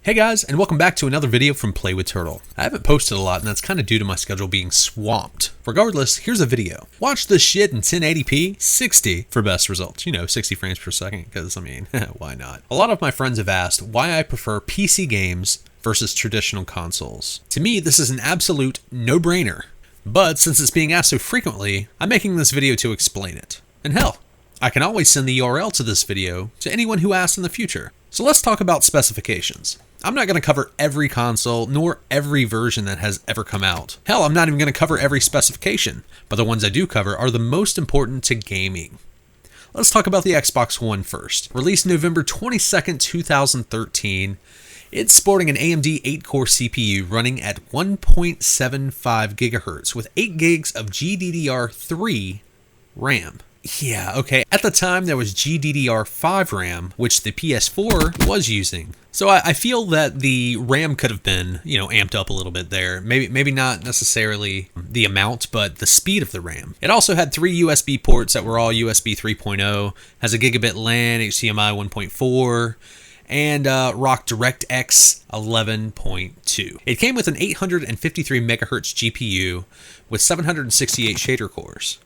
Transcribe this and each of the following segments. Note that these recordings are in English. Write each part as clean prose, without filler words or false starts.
Hey guys, and welcome back to another video from Play with Turtle. I haven't posted a lot, and that's kind of due to my schedule being swamped. Regardless, here's a video. Watch this shit in 1080p, 60 for best results. 60 frames per second, because, why not? A lot of my friends have asked why I prefer PC games versus traditional consoles. To me, this is an absolute no-brainer. But since it's being asked so frequently, I'm making this video to explain it. And hell, I can always send the URL to this video to anyone who asks in the future. So let's talk about specifications. I'm not going to cover every console, nor every version that has ever come out. Hell, I'm not even going to cover every specification, but the ones I do cover are the most important to gaming. Let's talk about the Xbox One first. Released November 22nd, 2013, it's sporting an AMD 8-core CPU running at 1.75 GHz with 8 gigs of GDDR3 RAM. Yeah, okay. At the time, there was GDDR5 RAM, which the PS4 was using. So I feel that the RAM could have been, amped up a little bit there. Maybe not necessarily the amount, but the speed of the RAM. It also had 3 USB ports that were all USB 3.0, has a gigabit LAN, HDMI 1.4, and rocked DirectX 11.2. It came with an 853 megahertz GPU with 768 shader cores.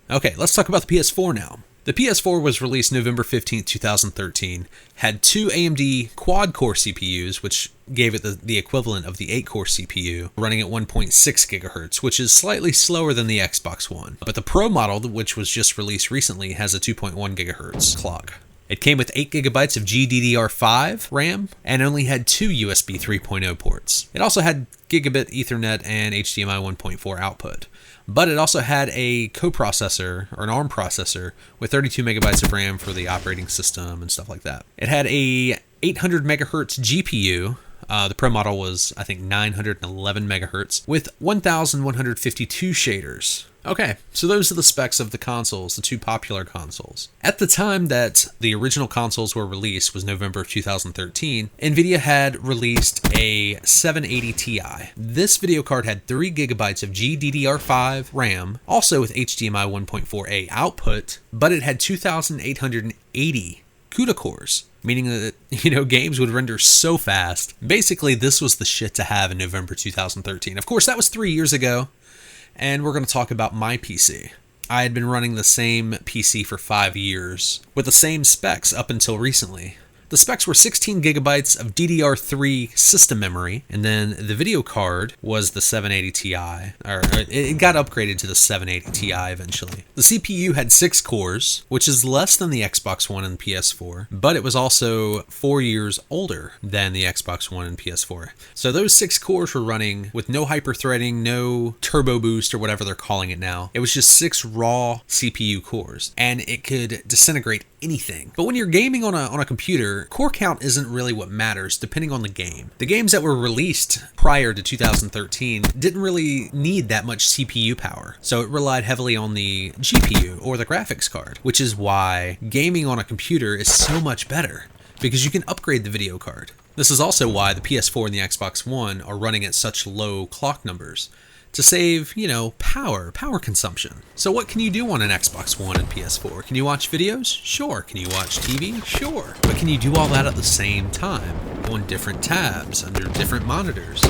Okay, let's talk about the PS4 now. The PS4 was released November 15th, 2013, had 2 AMD quad-core CPUs, which gave it the equivalent of the 8-core CPU, running at 1.6 GHz, which is slightly slower than the Xbox One. But the Pro model, which was just released recently, has a 2.1 GHz clock. It came with 8 gigabytes of GDDR5 RAM and only had 2 USB 3.0 ports. It also had gigabit Ethernet and HDMI 1.4 output. But it also had a coprocessor, or an ARM processor, with 32 megabytes of RAM for the operating system and stuff like that. It had a 800 megahertz GPU. The Pro model was, I think, 911 megahertz, with 1,152 shaders. Okay, so those are the specs of the consoles, the 2 popular consoles. At the time that the original consoles were released, was November of 2013, NVIDIA had released a 780 Ti. This video card had 3 gigabytes of GDDR5 RAM, also with HDMI 1.4a output, but it had 2,880 CUDA cores, meaning that, games would render so fast. Basically, this was the shit to have in November 2013. Of course, that was 3 years ago. And we're going to talk about my PC. I had been running the same PC for 5 years, with the same specs up until recently. The specs were 16 gigabytes of DDR3 system memory, and then the video card was the 780 Ti, or it got upgraded to the 780 Ti eventually. The CPU had 6 cores, which is less than the Xbox One and PS4, but it was also 4 years older than the Xbox One and PS4. So those 6 cores were running with no hyperthreading, no turbo boost, or whatever they're calling it now. It was just 6 raw CPU cores, and it could disintegrate anything. But when you're gaming on a computer, core count isn't really what matters, depending on the game. The games that were released prior to 2013 didn't really need that much CPU power, so it relied heavily on the GPU or the graphics card, which is why gaming on a computer is so much better, because you can upgrade the video card. This is also why the PS4 and the Xbox One are running at such low clock numbers, to save, power consumption. So what can you do on an Xbox One and PS4? Can you watch videos? Sure. Can you watch TV? Sure. But can you do all that at the same time, on different tabs, under different monitors?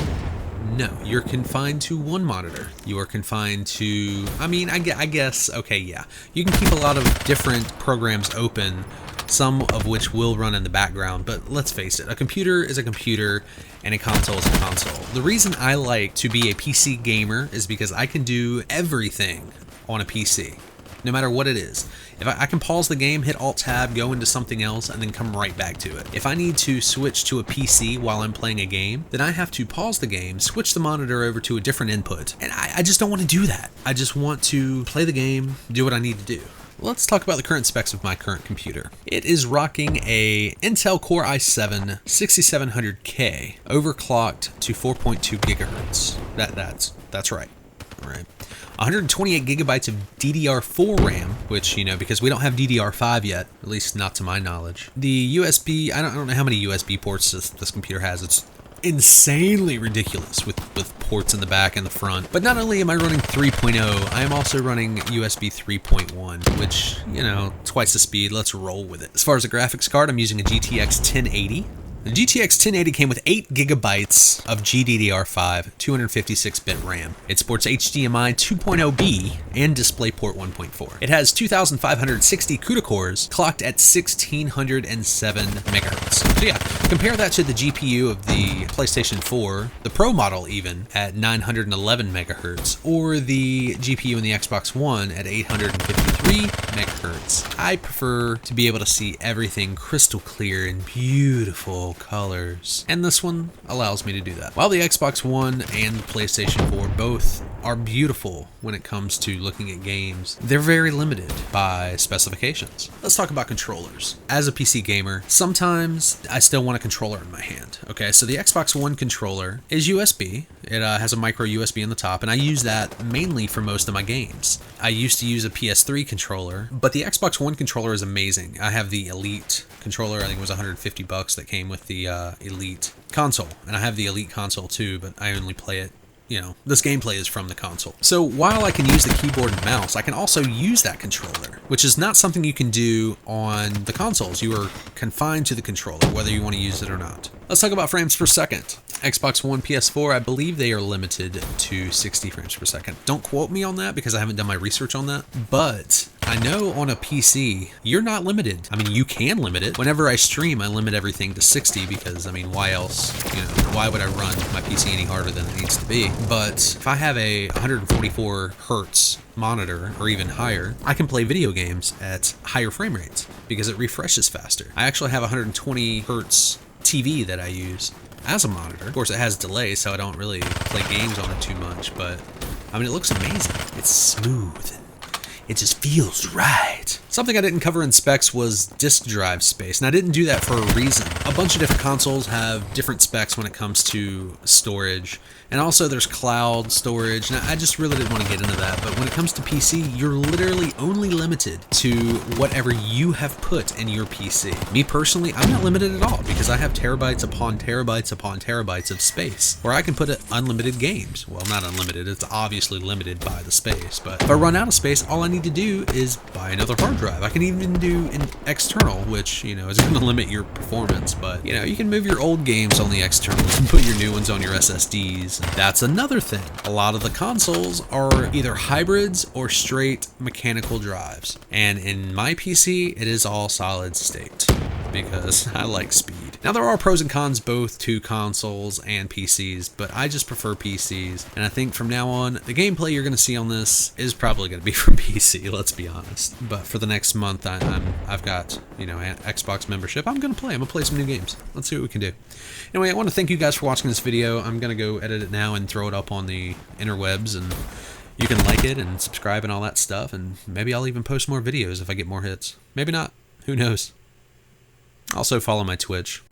No, you're confined to one monitor. You are confined to, I guess, okay, yeah. You can keep a lot of different programs open, some of which will run in the background, but let's face it, a computer is a computer and a console is a console. The reason I like to be a PC gamer is because I can do everything on a PC, no matter what it is. If I can pause the game, hit Alt-Tab, go into something else, and then come right back to it. If I need to switch to a PC while I'm playing a game, then I have to pause the game, switch the monitor over to a different input, and I just don't want to do that. I just want to play the game, do what I need to do. Let's talk about the current specs of my current computer. It is rocking a Intel Core i7 6700K, overclocked to 4.2 gigahertz. That's right. All right. 128 gigabytes of DDR4 RAM, which, because we don't have DDR5 yet, at least not to my knowledge. The USB, I don't know how many USB ports this computer has. It's insanely ridiculous with ports in the back and the front. But not only am I running 3.0, I am also running USB 3.1, which, twice the speed. Let's roll with it. As far as the graphics card, I'm using a GTX 1080. The GTX 1080 came with 8 gigabytes of GDDR5 256-bit RAM. It sports HDMI 2.0B and DisplayPort 1.4. It has 2,560 CUDA cores clocked at 1,607 megahertz. So yeah, compare that to the GPU of the PlayStation 4, the Pro model even, at 911 megahertz, or the GPU in the Xbox One at 853 megahertz. I prefer to be able to see everything crystal clear and beautiful colors, and this one allows me to do that. While the Xbox One and the PlayStation 4 both are beautiful when it comes to looking at games, they're very limited by specifications. Let's talk about controllers. As a PC gamer, sometimes I still want a controller in my hand. Okay, so the Xbox One controller is USB. It has a micro USB on the top, and I use that mainly for most of my games. I used to use a PS3 controller, but the Xbox One controller is amazing. I have the Elite controller. I think it was $150 that came with the Elite console, and I have the Elite console too, but I only play it, you know, this gameplay is from the console. So while I can use the keyboard and mouse, I can also use that controller, which is not something you can do on the consoles. You are confined to the controller, whether you want to use it or not. Let's talk about frames per second. Xbox One, PS4, I believe they are limited to 60 frames per second. Don't quote me on that because I haven't done my research on that, but I know on a PC, you're not limited. I mean, you can limit it. Whenever I stream, I limit everything to 60 because, I mean, why else, you know, why would I run my PC any harder than it needs to be? But if I have a 144 hertz monitor or even higher, I can play video games at higher frame rates because it refreshes faster. I actually have a 120 hertz TV that I use as a monitor. Of course, it has delay, so I don't really play games on it too much, but I mean, it looks amazing. It's smooth. It just feels right. Something I didn't cover in specs was disk drive space, and I didn't do that for a reason. A bunch of different consoles have different specs when it comes to storage, and also there's cloud storage, and I just really didn't want to get into that, but when it comes to PC, you're literally only limited to whatever you have put in your PC. Me personally, I'm not limited at all, because I have terabytes upon terabytes upon terabytes of space, where I can put unlimited games. Well, not unlimited, it's obviously limited by the space, but if I run out of space, all I need to do is buy another hard drive. I can even do an external, which, you know, is going to limit your performance, but, you know, you can move your old games on the externals and put your new ones on your SSDs. That's another thing. A lot of the consoles are either hybrids or straight mechanical drives, and in my PC, it is all solid state because I like speed. Now, there are pros and cons both to consoles and PCs, but I just prefer PCs, and I think from now on, the gameplay you're going to see on this is probably going to be from PC, let's be honest. But for the next month, I've got, you know, an Xbox membership. I'm going to play some new games. Let's see what we can do. Anyway, I want to thank you guys for watching this video. I'm going to go edit it now and throw it up on the interwebs, and you can like it and subscribe and all that stuff, and maybe I'll even post more videos if I get more hits. Maybe not. Who knows? Also follow my Twitch.